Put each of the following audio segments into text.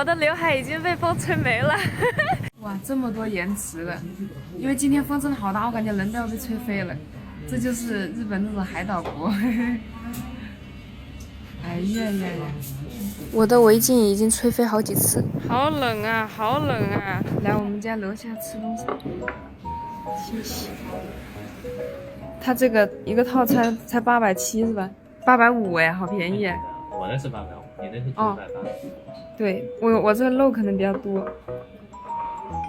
我的刘海已经被风吹没了。哇，这么多延迟了，因为今天风真的好大，我感觉人都要被吹飞了。这就是日本这种海岛国。哎呀呀呀！我的围巾已经吹飞好几次，好冷啊，好冷啊！来我们家楼下吃东西，谢谢。他这个一个套餐才870是吧？850哎，好便宜。我那是850，你那是980。对，我这个肉可能比较多。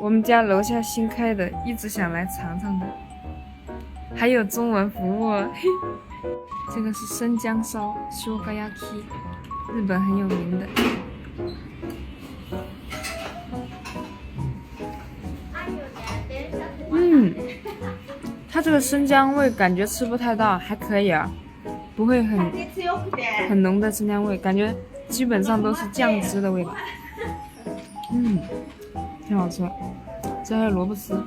我们家楼下新开的，一直想来尝尝的，还有中文服务。这个是生姜烧 shogayaki， 日本很有名的。它这个生姜味感觉吃不太到，还可以啊，不会很浓的生姜味，感觉基本上都是酱汁的味道。挺好吃。这还有萝卜丝。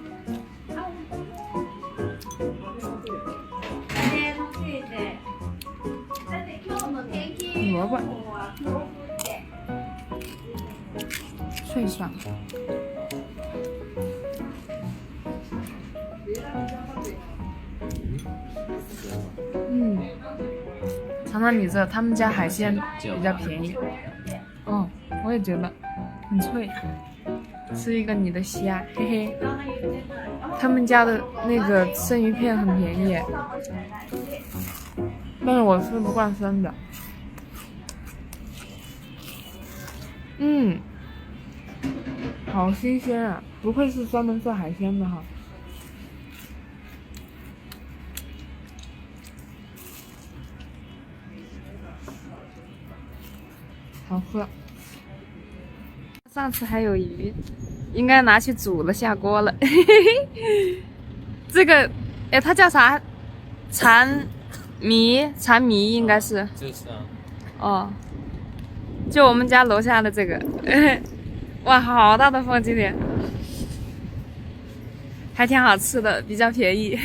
萝卜脆爽。尝尝你这，他们家海鲜比较便宜。哦，我也觉得很脆。吃一个你的虾，嘿嘿。他们家的那个生鱼片很便宜，但是我吃不惯生的。好新鲜啊！不愧是专门做海鲜的哈。好喝。上次还有鱼，应该拿去煮了下锅了。这个，哎，它叫啥？蚕米应该是。就是啊。哦，就我们家楼下的这个。哇，好大的风今天，还挺好吃的，比较便宜。